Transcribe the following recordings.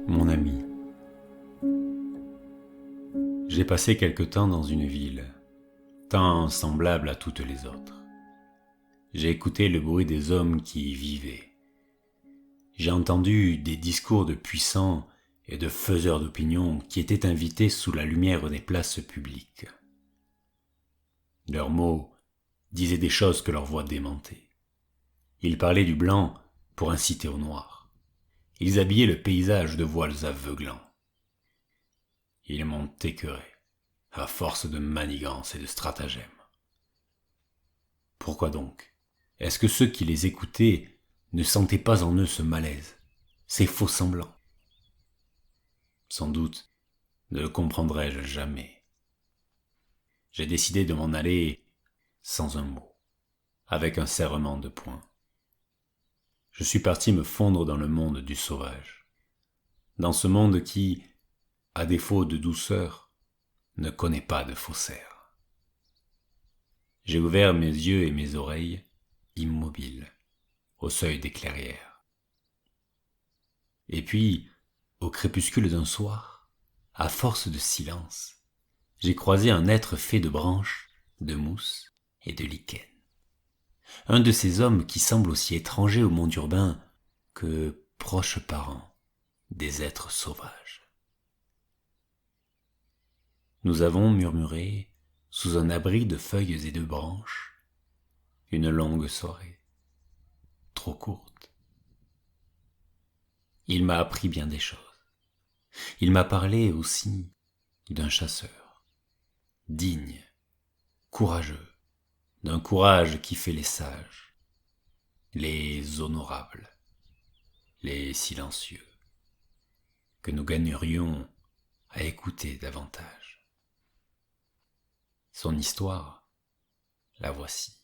Mon ami, j'ai passé quelque temps dans une ville, tant semblable à toutes les autres. J'ai écouté le bruit des hommes qui y vivaient. J'ai entendu des discours de puissants et de faiseurs d'opinion qui étaient invités sous la lumière des places publiques. Leurs mots disaient des choses que leurs voix démentaient. Ils parlaient du blanc pour inciter au noir. Ils habillaient le paysage de voiles aveuglants. Ils m'ont écœuré, à force de manigances et de stratagèmes. Pourquoi donc est-ce que ceux qui les écoutaient ne sentaient pas en eux ce malaise, ces faux semblants? Sans doute ne le comprendrai-je jamais. J'ai décidé de m'en aller sans un mot, avec un serrement de poing. Je suis parti me fondre dans le monde du sauvage, dans ce monde qui, à défaut de douceur, ne connaît pas de faussaires. J'ai ouvert mes yeux et mes oreilles, immobiles, au seuil des clairières. Et puis, au crépuscule d'un soir, à force de silence, j'ai croisé un être fait de branches, de mousse et de lichen. Un de ces hommes qui semblent aussi étrangers au monde urbain que proches parents des êtres sauvages. Nous avons murmuré, sous un abri de feuilles et de branches, une longue soirée, trop courte. Il m'a appris bien des choses. Il m'a parlé aussi d'un chasseur, digne, courageux, d'un courage qui fait les sages, les honorables, les silencieux, que nous gagnerions à écouter davantage. Son histoire, la voici.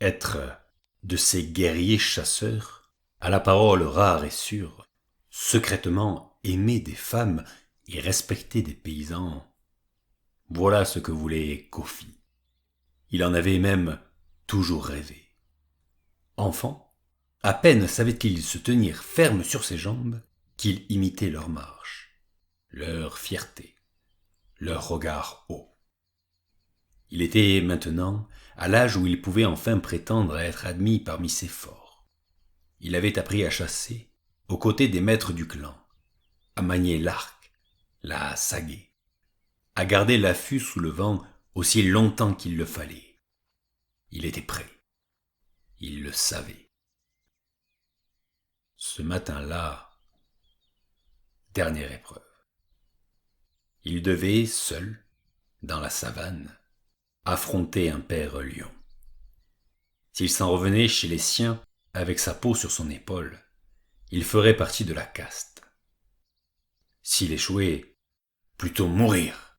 Être de ces guerriers chasseurs, à la parole rare et sûre, secrètement aimé des femmes et respecté des paysans, voilà ce que voulait Kofi. Il en avait même toujours rêvé. Enfant, à peine savait-il se tenir ferme sur ses jambes qu'il imitait leur marche, leur fierté, leur regard haut. Il était maintenant à l'âge où il pouvait enfin prétendre à être admis parmi ces forts. Il avait appris à chasser aux côtés des maîtres du clan, à manier l'arc, la sagaie, à garder l'affût sous le vent aussi longtemps qu'il le fallait. Il était prêt. Il le savait. Ce matin-là, dernière épreuve. Il devait, seul, dans la savane, affronter un père lion. S'il s'en revenait chez les siens avec sa peau sur son épaule, il ferait partie de la caste. S'il échouait, plutôt mourir,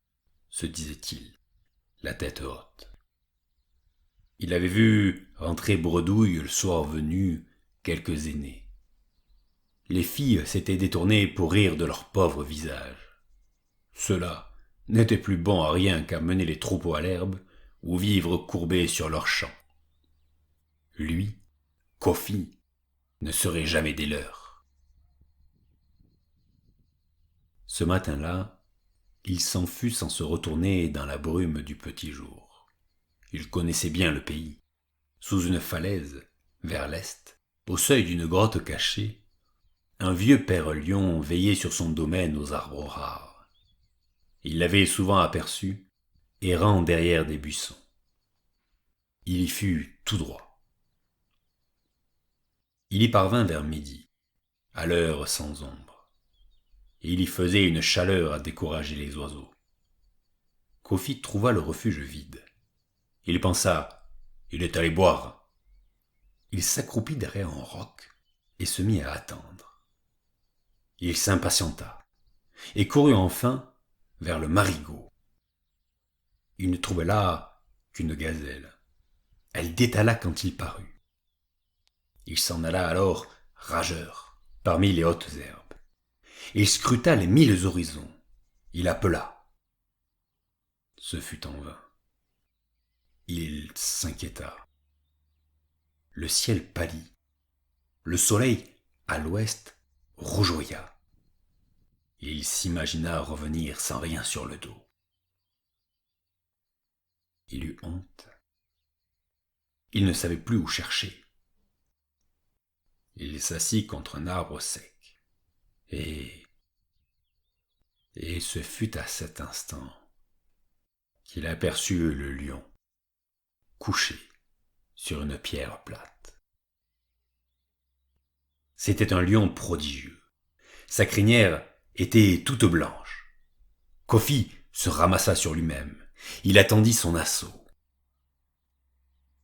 se disait-il, la tête haute. Il avait vu rentrer bredouille le soir venu quelques aînés. Les filles s'étaient détournées pour rire de leurs pauvres visages. Ceux-là n'étaient plus bons à rien qu'à mener les troupeaux à l'herbe ou vivre courbés sur leurs champs. Lui, Kofi, ne serait jamais des leurs. Ce matin-là, il s'en fut sans se retourner dans la brume du petit jour. Il connaissait bien le pays. Sous une falaise, vers l'est, au seuil d'une grotte cachée, un vieux père lion veillait sur son domaine aux arbres rares. Il l'avait souvent aperçu, errant derrière des buissons. Il y fut tout droit. Il y parvint vers midi, à l'heure sans ombre. Et il y faisait une chaleur à décourager les oiseaux. Kofi trouva le refuge vide. Il pensa, il est allé boire. Il s'accroupit derrière un roc et se mit à attendre. Il s'impatienta et courut enfin vers le marigot. Il ne trouva là qu'une gazelle. Elle détala quand il parut. Il s'en alla alors rageur parmi les hautes herbes. Il scruta les 1000 horizons. Il appela. Ce fut en vain. Il s'inquiéta. Le ciel pâlit. Le soleil, à l'ouest, rougeoya. Il s'imagina revenir sans rien sur le dos. Il eut honte. Il ne savait plus où chercher. Il s'assit contre un arbre sec. Et ce fut à cet instant qu'il aperçut le lion couché sur une pierre plate. C'était un lion prodigieux. Sa crinière était toute blanche. Kofi se ramassa sur lui-même. Il attendit son assaut.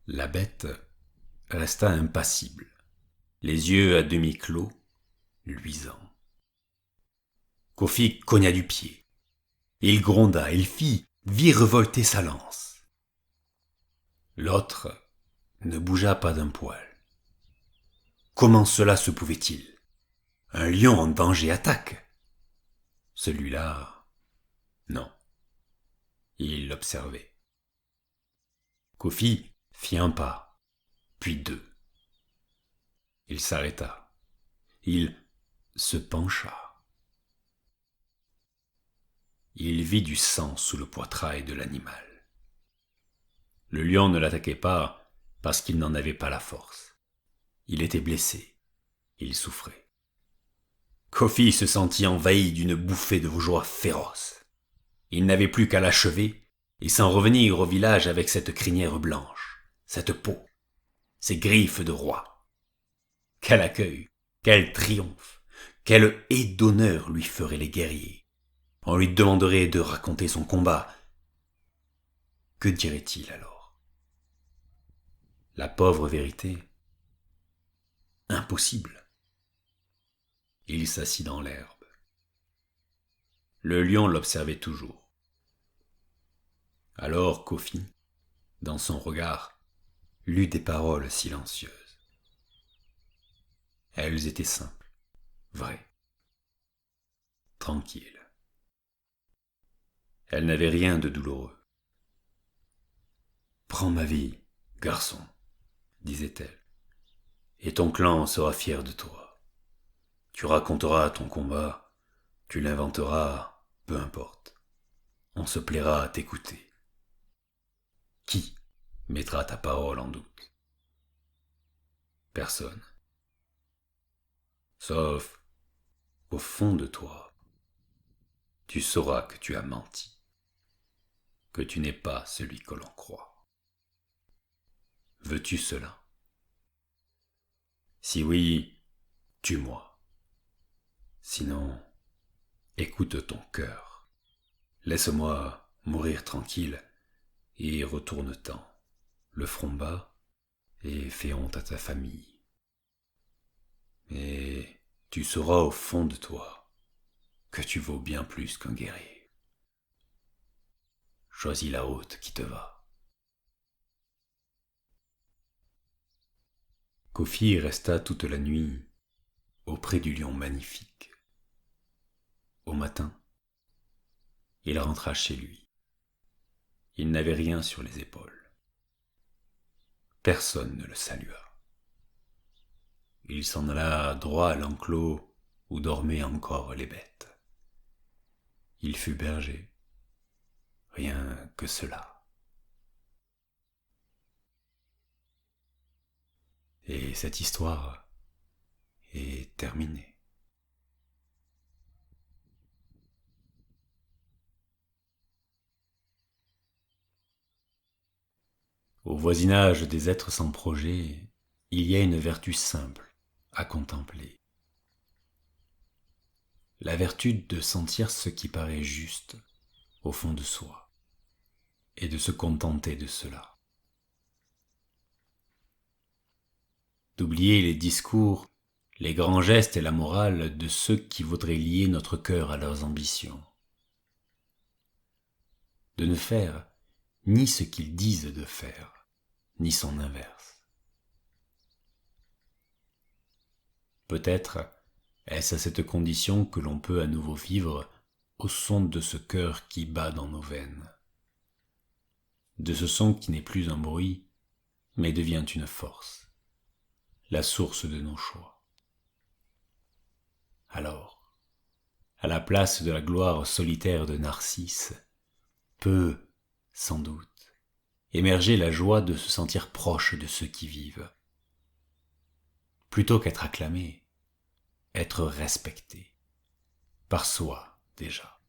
La bête resta impassible, les yeux à demi clos, luisants. Kofi cogna du pied. Il gronda, il fit virevolter sa lance. L'autre ne bougea pas d'un poil. Comment cela se pouvait-il? Un lion en danger attaque. Celui-là, non. Il l'observait. Kofi fit un pas, puis deux. Il s'arrêta. Il se pencha. Il vit du sang sous le poitrail de l'animal. Le lion ne l'attaquait pas parce qu'il n'en avait pas la force. Il était blessé. Il souffrait. Kofi se sentit envahi d'une bouffée de joie féroce. Il n'avait plus qu'à l'achever et s'en revenir au village avec cette crinière blanche, cette peau, ces griffes de roi. Quel accueil, quel triomphe, quelle haie d'honneur lui feraient les guerriers. On lui demanderait de raconter son combat. Que dirait-il alors? La pauvre vérité? Impossible. Il s'assit dans l'herbe. Le lion l'observait toujours. Alors Kofi, dans son regard, lut des paroles silencieuses. Elles étaient simples, vraies, tranquilles. Elles n'avaient rien de douloureux. « Prends ma vie, garçon, disait-elle, et ton clan sera fier de toi. Tu raconteras ton combat, tu l'inventeras, peu importe. On se plaira à t'écouter. Qui mettra ta parole en doute? Personne. Sauf, au fond de toi, tu sauras que tu as menti, que tu n'es pas celui que l'on croit. Veux-tu cela? Si oui, tue-moi. Sinon, écoute ton cœur. Laisse-moi mourir tranquille et retourne-t'en, le front bas, et fais honte à ta famille. Mais tu sauras au fond de toi que tu vaux bien plus qu'un guerrier. Choisis la haute qui te va. Kofi resta toute la nuit auprès du lion magnifique. Au matin, il rentra chez lui. Il n'avait rien sur les épaules. Personne ne le salua. Il s'en alla droit à l'enclos où dormaient encore les bêtes. Il fut berger, rien que cela. Et cette histoire est terminée. Au voisinage des êtres sans projet, il y a une vertu simple à contempler. La vertu de sentir ce qui paraît juste au fond de soi et de se contenter de cela. D'oublier les discours, les grands gestes et la morale de ceux qui voudraient lier notre cœur à leurs ambitions. De ne faire ni ce qu'ils disent de faire, ni son inverse. Peut-être Est-ce à cette condition que l'on peut à nouveau vivre au son de ce cœur qui bat dans nos veines, de ce son qui n'est plus un bruit, mais devient une force, la source de nos choix. Alors, à la place de la gloire solitaire de Narcisse, peut, sans doute, émerger la joie de se sentir proche de ceux qui vivent. Plutôt qu'être acclamé, être respecté, par soi déjà.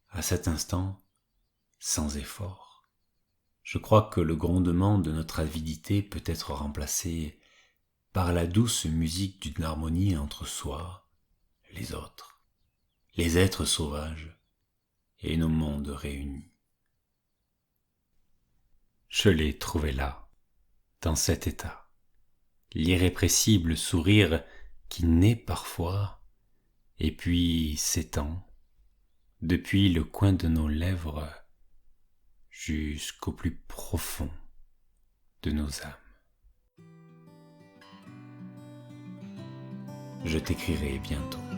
À cet instant, sans effort, je crois que le grondement de notre avidité peut être remplacé par la douce musique d'une harmonie entre soi, les autres, les êtres sauvages et nos mondes réunis. Je l'ai trouvé là, dans cet état, l'irrépressible sourire qui naît parfois et puis s'étend depuis le coin de nos lèvres jusqu'au plus profond de nos âmes. Je t'écrirai bientôt.